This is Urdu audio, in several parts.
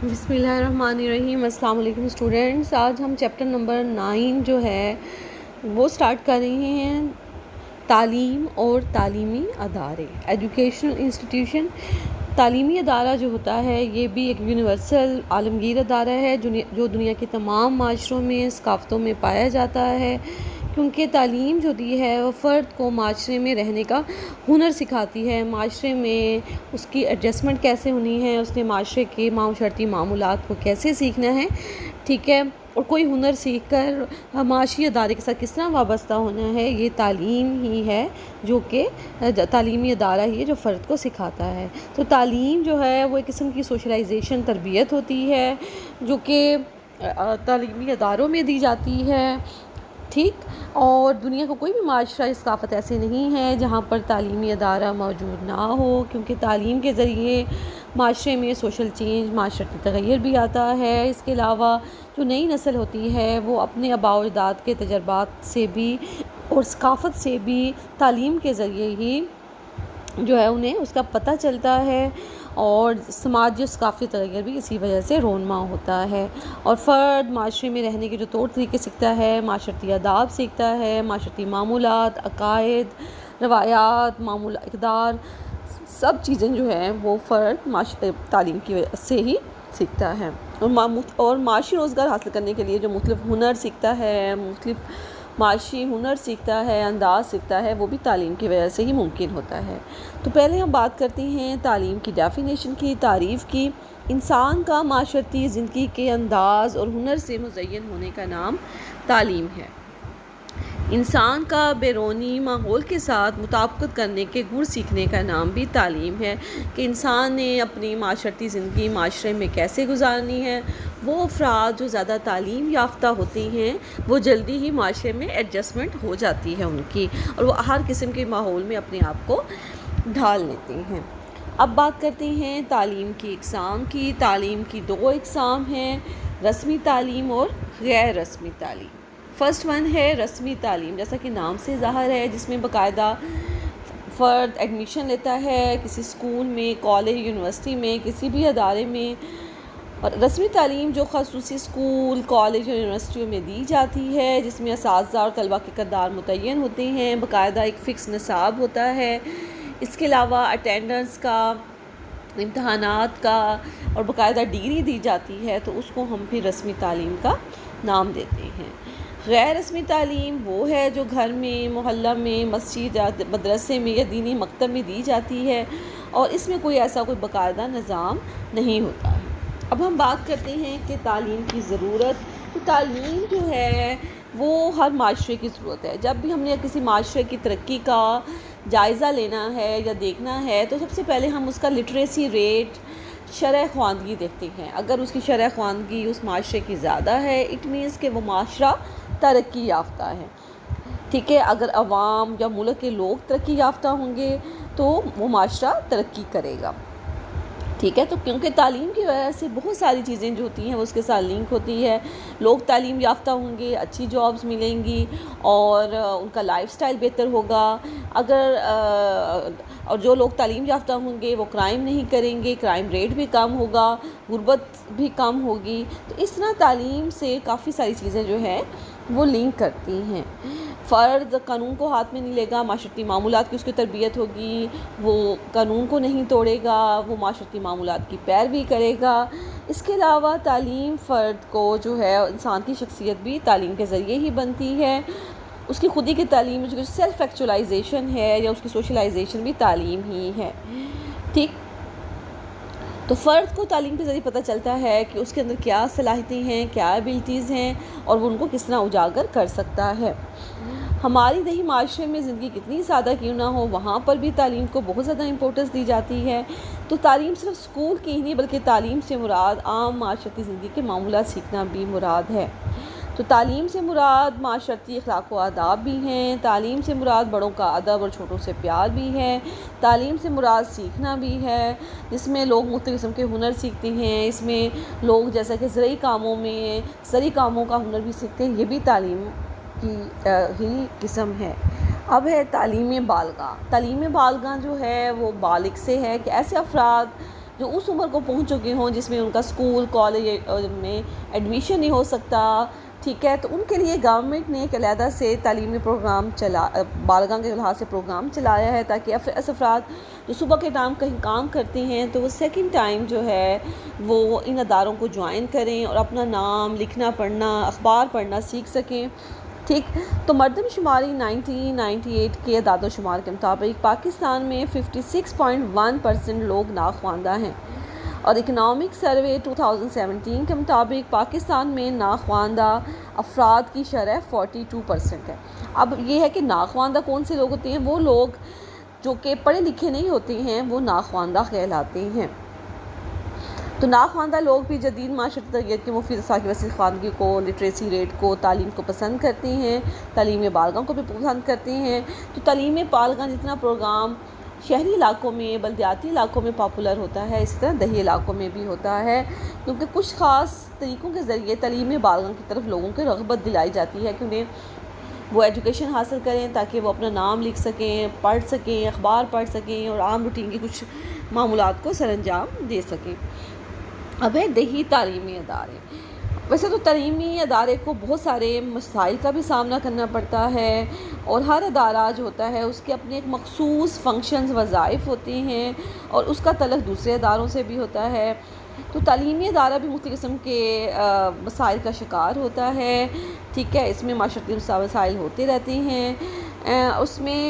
بسم اللہ الرحمن الرحیم۔ السلام علیکم اسٹوڈنٹس، آج ہم چیپٹر نمبر 9 جو ہے وہ سٹارٹ کر رہے ہیں، تعلیم اور تعلیمی ادارے، ایجوکیشنل انسٹیٹیوشن۔ تعلیمی ادارہ جو ہوتا ہے یہ بھی ایک یونیورسل عالمگیر ادارہ ہے جو دنیا کے تمام معاشروں میں ثقافتوں میں پایا جاتا ہے، کیونکہ تعلیم جو دی ہے وہ فرد کو معاشرے میں رہنے کا ہنر سکھاتی ہے، معاشرے میں اس کی ایڈجسٹمنٹ کیسے ہونی ہے، اس نے معاشرے کے معاشرتی معمولات کو کیسے سیکھنا ہے، ٹھیک ہے، اور کوئی ہنر سیکھ کر معاشی ادارے کے ساتھ کس طرح وابستہ ہونا ہے، یہ تعلیم ہی ہے جو کہ تعلیمی ادارہ ہی ہے جو فرد کو سکھاتا ہے۔ تو تعلیم جو ہے وہ ایک قسم کی سوشلائزیشن تربیت ہوتی ہے جو کہ تعلیمی اداروں میں دی جاتی ہے، ٹھیک، اور دنیا کا کوئی بھی معاشرہ ثقافت ایسے نہیں ہے جہاں پر تعلیمی ادارہ موجود نہ ہو، کیونکہ تعلیم کے ذریعے معاشرے میں سوشل چینج، معاشرتی تغیر بھی آتا ہے۔ اس کے علاوہ جو نئی نسل ہوتی ہے وہ اپنے آباء و اجداد کے تجربات سے بھی اور ثقافت سے بھی تعلیم کے ذریعے ہی جو ہے انہیں اس کا پتہ چلتا ہے، اور سماجی و ثقافتی تغیر بھی اسی وجہ سے رونما ہوتا ہے، اور فرد معاشرے میں رہنے کے جو طور طریقے سیکھتا ہے، معاشرتی آداب سیکھتا ہے، معاشرتی معمولات، عقائد، روایات، اقدار، سب چیزیں جو ہیں وہ فرد تعلیم کی وجہ سے ہی سیکھتا ہے، اور معاشی روزگار حاصل کرنے کے لیے جو مختلف ہنر سیکھتا ہے، مختلف معاشی ہنر سیکھتا ہے، انداز سیکھتا ہے، وہ بھی تعلیم کی وجہ سے ہی ممکن ہوتا ہے۔ تو پہلے ہم بات کرتے ہیں تعلیم کی ڈیفینیشن کی، تعریف کی۔ انسان کا معاشرتی زندگی کے انداز اور ہنر سے مزین ہونے کا نام تعلیم ہے۔ انسان کا بیرونی ماحول کے ساتھ مطابقت کرنے کے گن سیکھنے کا نام بھی تعلیم ہے، کہ انسان نے اپنی معاشرتی زندگی معاشرے میں کیسے گزارنی ہے۔ وہ افراد جو زیادہ تعلیم یافتہ ہوتے ہیں وہ جلدی ہی معاشرے میں ایڈجسٹمنٹ ہو جاتی ہے ان کی، اور وہ ہر قسم کے ماحول میں اپنے آپ کو ڈھال لیتے ہیں۔ اب بات کرتے ہیں تعلیم کی اقسام کی۔ تعلیم کی دو اقسام ہیں، رسمی تعلیم اور غیر رسمی تعلیم۔ فرسٹ ون ہے رسمی تعلیم، جیسا کہ نام سے ظاہر ہے، جس میں باقاعدہ فرد ایڈمیشن لیتا ہے کسی اسکول میں، کالج، یونیورسٹی میں، کسی بھی ادارے میں۔ اور رسمی تعلیم جو خصوصی اسکول، کالج اور یونیورسٹیوں میں دی جاتی ہے، جس میں اساتذہ اور طلباء کے کردار متعین ہوتے ہیں، باقاعدہ ایک فکس نصاب ہوتا ہے، اس کے علاوہ اٹینڈنس کا، امتحانات کا، اور باقاعدہ ڈگری دی جاتی ہے، تو اس کو ہم پھر رسمی تعلیم کا نام دیتے ہیں۔ غیر رسمی تعلیم وہ ہے جو گھر میں، محلہ میں، مسجد یا مدرسے میں یا دینی مکتب میں دی جاتی ہے، اور اس میں کوئی ایسا کوئی باقاعدہ نظام نہیں ہوتا ہے۔ اب ہم بات کرتے ہیں کہ تعلیم کی ضرورت۔ تو تعلیم جو ہے وہ ہر معاشرے کی ضرورت ہے۔ جب بھی ہم نے کسی معاشرے کی ترقی کا جائزہ لینا ہے یا دیکھنا ہے تو سب سے پہلے ہم اس کا لٹریسی ریٹ، شرح خواندگی دیکھتے ہیں۔ اگر اس کی شرح خواندگی اس معاشرے کی زیادہ ہے، اٹ مینس کہ وہ معاشرہ ترقی یافتہ ہے، ٹھیک ہے۔ اگر عوام یا ملک کے لوگ ترقی یافتہ ہوں گے تو وہ معاشرہ ترقی کرے گا، ٹھیک ہے۔ تو کیونکہ تعلیم کی وجہ سے بہت ساری چیزیں جو ہوتی ہیں وہ اس کے ساتھ لنک ہوتی ہے۔ لوگ تعلیم یافتہ ہوں گے، اچھی جابز ملیں گی، اور ان کا لائف سٹائل بہتر ہوگا۔ اور جو لوگ تعلیم یافتہ ہوں گے وہ کرائم نہیں کریں گے، کرائم ریٹ بھی کم ہوگا، غربت بھی کم ہوگی۔ تو اس طرح تعلیم سے کافی ساری چیزیں جو ہیں وہ لنک کرتی ہیں۔ فرد قانون کو ہاتھ میں نہیں لے گا، معاشرتی معمولات کی اس کی تربیت ہوگی، وہ قانون کو نہیں توڑے گا، وہ معاشرتی معمولات کی پیروی کرے گا۔ اس کے علاوہ تعلیم فرد کو جو ہے، انسان کی شخصیت بھی تعلیم کے ذریعے ہی بنتی ہے۔ اس کی خودی کی تعلیم، جو سیلف ایکچولائزیشن ہے یا اس کی سوشلائزیشن بھی تعلیم ہی ہے، ٹھیک۔ تو فرد کو تعلیم کے ذریعے پتہ چلتا ہے کہ اس کے اندر کیا صلاحیتیں ہیں، کیا ایبلٹیز ہیں، اور وہ ان کو کس طرح اجاگر کر سکتا ہے۔ ہماری دیہی معاشرے میں زندگی کتنی سادہ کیوں نہ ہو، وہاں پر بھی تعلیم کو بہت زیادہ امپورٹنس دی جاتی ہے۔ تو تعلیم صرف اسکول کی ہی نہیں بلکہ تعلیم سے مراد عام معاشرتی زندگی کے معمولات سیکھنا بھی مراد ہے۔ تو تعلیم سے مراد معاشرتی اخلاق و آداب بھی ہیں، تعلیم سے مراد بڑوں کا ادب اور چھوٹوں سے پیار بھی ہے، تعلیم سے مراد سیکھنا بھی ہے، جس میں لوگ مختلف قسم کے ہنر سیکھتے ہیں۔ اس میں لوگ جیسا کہ زرعی کاموں کا ہنر بھی سیکھتے ہیں، یہ بھی تعلیم کی ہی قسم ہے۔ اب ہے تعلیم بالغاہ۔ تعلیم بالغاہ جو ہے وہ بالغ سے ہے کہ ایسے افراد جو اس عمر کو پہنچ چکے ہوں جس میں ان کا اسکول کالج میں ایڈمیشن نہیں ہو سکتا، ٹھیک ہے، تو ان کے لیے گورنمنٹ نے ایک علیحدہ سے تعلیمی پروگرام بالغاں کے لحاظ سے پروگرام چلایا ہے، تاکہ افراد جو صبح کے ٹائم کہیں کام کرتے ہیں تو وہ سیکنڈ ٹائم جو ہے وہ ان اداروں کو جوائن کریں اور اپنا نام لکھنا پڑھنا اخبار پڑھنا سیکھ سکیں، ٹھیک۔ تو مردم شماری 1998 کے اعداد و شمار کے مطابق پاکستان میں 56.1% لوگ ناخواندہ ہیں، اور اکنامک سروے 2017 کے مطابق پاکستان میں ناخواندہ افراد کی شرح 42% ہے۔ اب یہ ہے کہ ناخواندہ کون سے لوگ ہوتے ہیں؟ وہ لوگ جو کہ پڑھے لکھے نہیں ہوتے ہیں وہ ناخواندہ کہلاتے ہیں۔ تو ناخواندہ لوگ بھی جدید معاشرتی تربیت کے مفید اثرات کی وجہ سے خواندگی کو، لٹریسی ریٹ کو، تعلیم کو پسند کرتے ہیں، تعلیم بالغاں کو بھی پسند کرتے ہیں۔ تو تعلیم بالغاں جتنا پروگرام شہری علاقوں میں، بلدیاتی علاقوں میں پاپولر ہوتا ہے، اسی طرح دیہی علاقوں میں بھی ہوتا ہے، کیونکہ کچھ خاص طریقوں کے ذریعے تعلیم بالغاں کی طرف لوگوں کو رغبت دلائی جاتی ہے کہ انہیں وہ ایجوکیشن حاصل کریں تاکہ وہ اپنا نام لکھ سکیں، پڑھ سکیں، اخبار پڑھ سکیں اور عام روٹین کے کچھ معمولات کو سر انجام دے سکیں۔ اب ہے دیہی تعلیمی ادارے۔ ویسے تو تعلیمی ادارے کو بہت سارے مسائل کا بھی سامنا کرنا پڑتا ہے، اور ہر ادارہ جو ہوتا ہے اس کے اپنے ایک مخصوص فنکشنز وظائف ہوتے ہیں، اور اس کا تعلق دوسرے اداروں سے بھی ہوتا ہے۔ تو تعلیمی ادارہ بھی مختلف قسم کے مسائل کا شکار ہوتا ہے، ٹھیک ہے، اس میں معاشرتی مسائل ہوتے رہتے ہیں۔ اس میں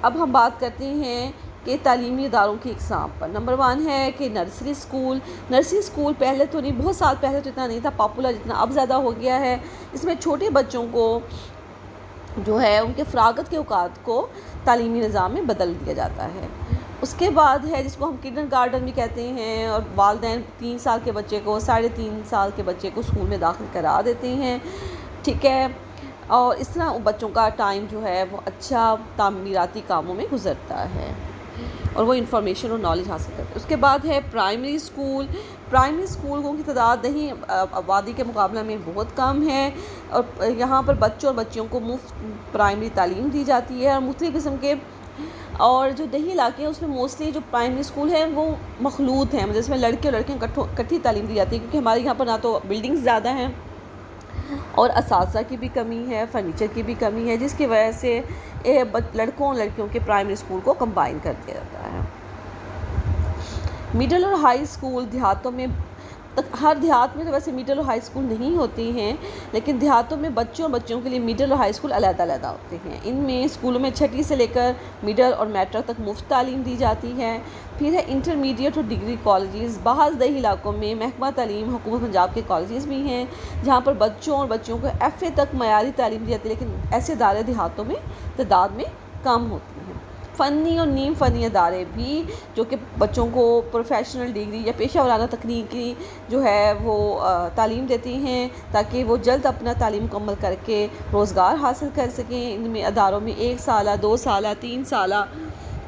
اب ہم بات کرتے ہیں کہ تعلیمی اداروں کی اقسام پر۔ نمبر 1 ہے کہ نرسری اسکول۔ نرسری اسکول پہلے تو نہیں، بہت سال پہلے تو اتنا نہیں تھا پاپولر جتنا اب زیادہ ہو گیا ہے۔ اس میں چھوٹے بچوں کو جو ہے ان کے فراغت کے اوقات کو تعلیمی نظام میں بدل دیا جاتا ہے۔ اس کے بعد ہے جس کو ہم کنڈر گارڈن بھی کہتے ہیں، اور والدین 3 سال کے بچے کو 3.5 سال کے بچے کو اسکول میں داخل کرا دیتے ہیں، ٹھیک ہے، اور اس طرح بچوں کا ٹائم جو ہے وہ اچھا تعمیراتی کاموں میں گزرتا ہے اور وہ انفارمیشن اور نالج حاصل کرتے ہیں۔ اس کے بعد ہے پرائمری اسکول۔ پرائمری اسکولوں کی تعداد دیہی آبادی کے مقابلہ میں بہت کم ہے، اور یہاں پر بچوں اور بچیوں کو مفت پرائمری تعلیم دی جاتی ہے، اور مختلف قسم کے، اور جو دیہی علاقے ہیں اس میں موسٹلی جو پرائمری اسکول ہیں وہ مخلوط ہیں، جس میں لڑکے اور لڑکیاں اکٹھی تعلیم دی جاتی ہے، کیونکہ ہمارے یہاں پر نہ تو بلڈنگز زیادہ ہیں اور اساتذہ کی بھی کمی ہے، فرنیچر کی بھی کمی ہے، جس کی وجہ سے لڑکوں اور لڑکیوں کے پرائمری اسکول کو کمبائن کر دیا جاتا ہے۔ مڈل اور ہائی اسکول دیہاتوں میں، ہر دیہات میں تو ویسے مڈل اور ہائی اسکول نہیں ہوتے ہیں، لیکن دیہاتوں میں بچوں اور بچیوں کے لیے مڈل اور ہائی اسکول علیحدہ علیحدہ ہوتے ہیں۔ ان میں اسکولوں میں 6 سے لے کر مڈل اور میٹرک تک مفت تعلیم دی جاتی ہے۔ پھر ہے انٹرمیڈیٹ اور ڈگری کالجز۔ بعض دیہی علاقوں میں محکمہ تعلیم حکومت پنجاب کے کالجز بھی ہیں جہاں پر بچوں اور بچیوں کو FA تک معیاری تعلیم دی جاتی ہے، لیکن ایسے ادارے دیہاتوں میں تعداد میں کم ہوتی ہیں۔ فنی اور نیم فنی ادارے بھی جو کہ بچوں کو پروفیشنل ڈگری یا پیشہ ورانہ تکنیکی جو ہے وہ تعلیم دیتی ہیں تاکہ وہ جلد اپنا تعلیم مکمل کر کے روزگار حاصل کر سکیں۔ ان میں اداروں میں 1 سالہ 2 سالہ 3 سالہ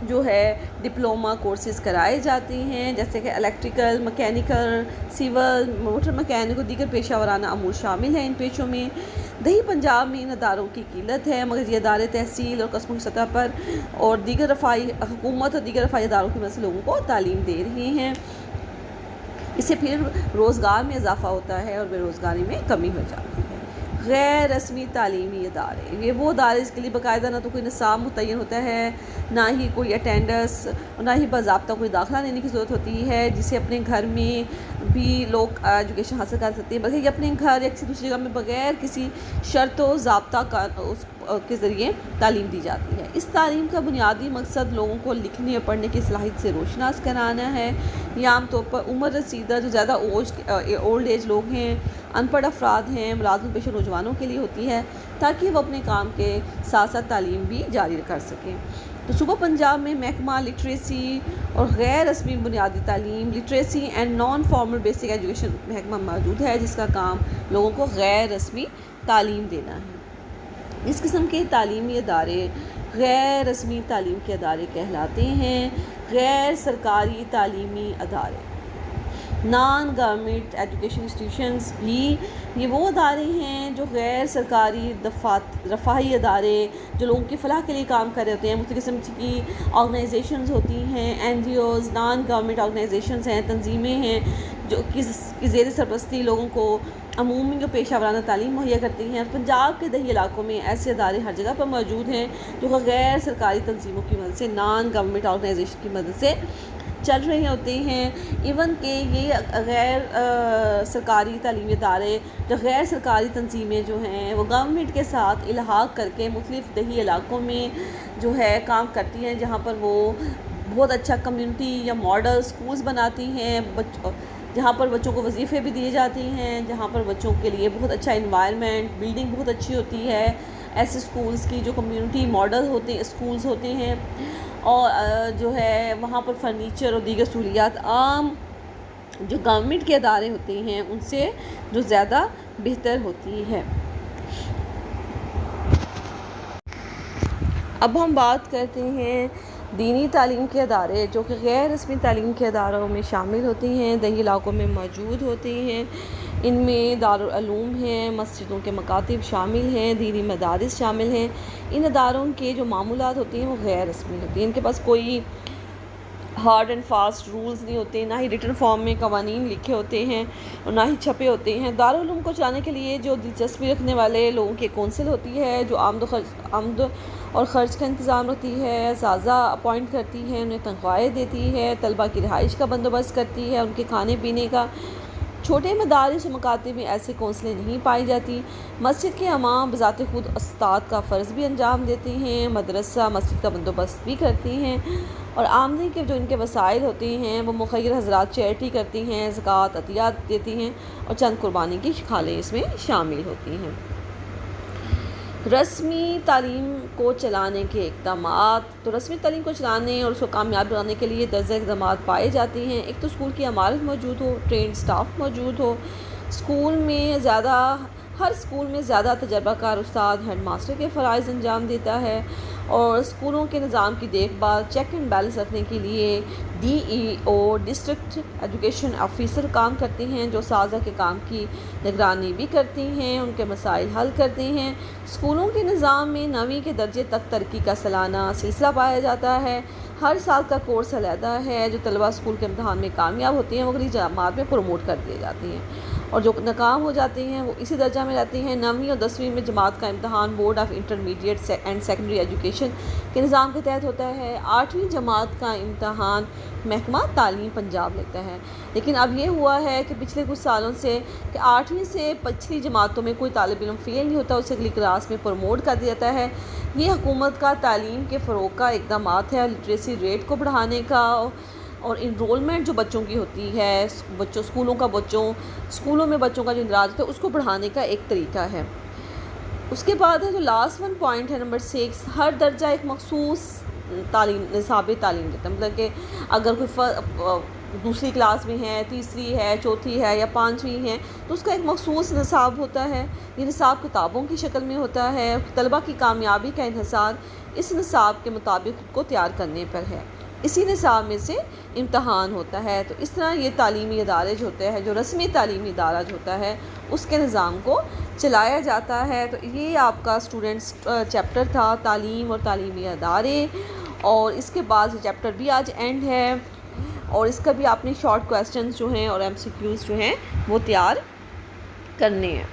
جو ہے ڈپلومہ کورسز کرائے جاتے ہیں، جیسے کہ electrical, mechanical, civil, motor mechanic اور دیگر پیشہ ورانہ امور شامل ہیں۔ ان پیشوں میں دیہی پنجاب میں ان اداروں کی قلت ہے، مگر یہ ادارے تحصیل اور قصبوں کی سطح پر اور دیگر رفاہی حکومت اور دیگر رفاہی اداروں کی مدد سے لوگوں کو تعلیم دے رہے ہیں۔ اس سے پھر روزگار میں اضافہ ہوتا ہے اور بے روزگاری میں کمی ہو جاتی ہے۔ غیر رسمی تعلیمی ادارے، یہ وہ ادارے اس کے لیے باقاعدہ نہ تو کوئی نصاب متعین ہوتا ہے، نہ ہی کوئی اٹینڈنس، اور نہ ہی باضابطہ کوئی داخلہ لینے کی ضرورت ہوتی ہے، جسے اپنے گھر میں بھی لوگ ایجوکیشن حاصل کر سکتے ہیں، بلکہ یہ اپنے گھر یا کسی دوسری جگہ میں بغیر کسی شرط و ضابطہ کا اس کے ذریعے تعلیم دی جاتی ہے۔ اس تعلیم کا بنیادی مقصد لوگوں کو لکھنے اور پڑھنے کی صلاحیت سے روشناس کرانا ہے۔ یہ عام طور پر عمر رسیدہ جو زیادہ اولڈ ایج لوگ ہیں، ان پڑھ افراد ہیں، ملازم پیشہ نوجوانوں کے لیے ہوتی ہے تاکہ وہ اپنے کام کے ساتھ ساتھ تعلیم بھی جاری کر سکیں۔ تو صوبہ پنجاب میں محکمہ لٹریسی اور غیر رسمی بنیادی تعلیم literacy and non formal basic education محکمہ موجود ہے، جس کا کام لوگوں کو غیر رسمی تعلیم دینا ہے۔ اس قسم کے تعلیمی ادارے غیر رسمی تعلیم کے ادارے کہلاتے ہیں۔ غیر سرکاری تعلیمی ادارے، نان گورنمنٹ ایجوکیشن انسٹیٹیوشنز بھی یہ وہ ادارے ہیں جو غیر سرکاری رفاہی ادارے جو لوگوں کی فلاح کے لیے کام کر رہے ہوتے ہیں. مختلف قسم کی آرگنائزیشنز ہوتی ہیں, N G Os, non government organisations ہیں, تنظیمیں ہیں جو کی زیر سرپرستی لوگوں کو عمومی و پیشہ ورانہ تعلیم مہیا کرتی ہیں. پنجاب کے دیہی علاقوں میں ایسے ادارے ہر جگہ پر موجود ہیں جو غیر سرکاری تنظیموں کی مدد سے, نان گورنمنٹ آرگنائزیشن کی مدد سے چل رہے ہوتے ہیں. ایون کہ یہ غیر سرکاری تعلیمی ادارے جو غیر سرکاری تنظیمیں جو ہیں وہ گورنمنٹ کے ساتھ الحاق کر کے مختلف دیہی علاقوں میں جو ہے کام کرتی ہیں, جہاں پر وہ بہت اچھا کمیونٹی یا ماڈل سکولز بناتی ہیں, جہاں پر بچوں کو وظیفے بھی دیے جاتی ہیں, جہاں پر بچوں کے لیے بہت اچھا انوائرمنٹ, بلڈنگ بہت اچھی ہوتی ہے. ایسے سکولز کی جو کمیونٹی ماڈل ہوتے سکولز ہوتے ہیں, اور جو ہے وہاں پر فرنیچر اور دیگر سہولیات عام جو گورنمنٹ کے ادارے ہوتے ہیں ان سے جو زیادہ بہتر ہوتی ہے. اب ہم بات کرتے ہیں دینی تعلیم کے ادارے جو کہ غیر رسمی تعلیم کے اداروں میں شامل ہوتی ہیں, دیہی علاقوں میں موجود ہوتے ہیں. ان میں دارالعلوم ہیں, مسجدوں کے مکاتب شامل ہیں, دینی مدارس شامل ہیں. ان اداروں کے جو معمولات ہوتی ہیں وہ غیر رسمی ہوتی ہیں, ان کے پاس کوئی ہارڈ اینڈ فاسٹ رولز نہیں ہوتے, نہ ہی ریٹن فارم میں قوانین لکھے ہوتے ہیں اور نہ ہی چھپے ہوتے ہیں. دارالعلوم کو چلانے کے لیے جو دلچسپی رکھنے والے لوگوں کی کونسل ہوتی ہے جو آمد اور خرچ کا انتظام رکھتی ہے, اساتذہ اپوائنٹ کرتی ہے, انہیں تنخواہیں دیتی ہے, طلبہ کی رہائش کا بندوبست کرتی ہے, ان کے کھانے پینے کا. چھوٹے مدارس و مکاتب میں ایسی کونسلیں نہیں پائی جاتی. مسجد کے امام بذات خود استاد کا فرض بھی انجام دیتے ہیں, مدرسہ مسجد کا بندوبست بھی کرتی ہیں, اور آمدنی کے جو ان کے وسائل ہوتے ہیں وہ مخیر حضرات چیریٹی کرتی ہیں, زکوٰۃ عطیات دیتی ہیں, اور چند قربانی کی کھالیں اس میں شامل ہوتی ہیں. رسمی تعلیم کو چلانے کے اقدامات, تو رسمی تعلیم کو چلانے اور اس کو کامیاب بنانے کے لیے درجہ اقدامات پائے جاتے ہیں. ایک تو اسکول کی عمارت موجود ہو, ٹرینڈ سٹاف موجود ہو, ہر اسکول میں زیادہ تجربہ کار استاد ہیڈ ماسٹر کے فرائض انجام دیتا ہے, اور اسکولوں کے نظام کی دیکھ بھال چیک اینڈ بیلنس رکھنے کے لیے ڈی ای او ڈسٹرکٹ ایجوکیشن آفیسر کام کرتے ہیں جو اساتذہ کے کام کی نگرانی بھی کرتی ہیں, ان کے مسائل حل کرتے ہیں. اسکولوں کے نظام میں 9ویں کے درجے تک ترقی کا سالانہ سلسلہ پایا جاتا ہے. ہر سال کا کورس علیحدہ ہے. جو طلبہ اسکول کے امتحان میں کامیاب ہوتے ہیں وہ اگلی جماعت میں پروموٹ کر دیے جاتے ہیں, اور جو ناکام ہو جاتے ہیں وہ اسی درجہ میں رہتے ہیں. 9ویں اور 10ویں میں جماعت کا امتحان board of intermediate and secondary education کے نظام کے تحت ہوتا ہے. 8ویں جماعت کا امتحان محکمہ تعلیم پنجاب لیتا ہے. لیکن اب یہ ہوا ہے کہ پچھلے کچھ سالوں سے کہ 8ویں سے پچھلی جماعتوں میں کوئی طالب علم فیل نہیں ہوتا, اسے اگلی کلاس میں پروموٹ کر دیا جاتا ہے. یہ حکومت کا تعلیم کے فروغ کا اقدامات ہے, لٹریسی ریٹ کو بڑھانے کا, اور انرولمنٹ جو بچوں کی ہوتی ہے, اسکولوں میں بچوں کا جو اندراج ہوتا ہے اس کو بڑھانے کا ایک طریقہ ہے. اس کے بعد ہے جو لاسٹ ون پوائنٹ ہے نمبر 6, ہر درجہ ایک مخصوص نصاب تعلیم دیتا ہے. مطلب کہ اگر کوئی دوسری کلاس میں ہے, تیسری ہے, چوتھی ہے یا 5ویں ہے تو اس کا ایک مخصوص نصاب ہوتا ہے. یہ نصاب کتابوں کی شکل میں ہوتا ہے. طلبہ کی کامیابی کا انحصار اس نصاب کے مطابق خود کو تیار کرنے پر ہے. اسی نصاب میں سے امتحان ہوتا ہے. تو اس طرح یہ تعلیمی ادارے جو ہوتے ہیں, جو رسمی تعلیمی ادارہ جو ہوتا ہے اس کے نظام کو چلایا جاتا ہے. تو یہ آپ کا اسٹوڈنٹس چیپٹر تھا, تعلیم اور تعلیمی ادارے, اور اس کے بعد چیپٹر بھی آج اینڈ ہے, اور اس کا بھی آپ نے شارٹ کویسچنز جو ہیں اور ایم سی کیوز جو ہیں وہ تیار کرنے ہیں.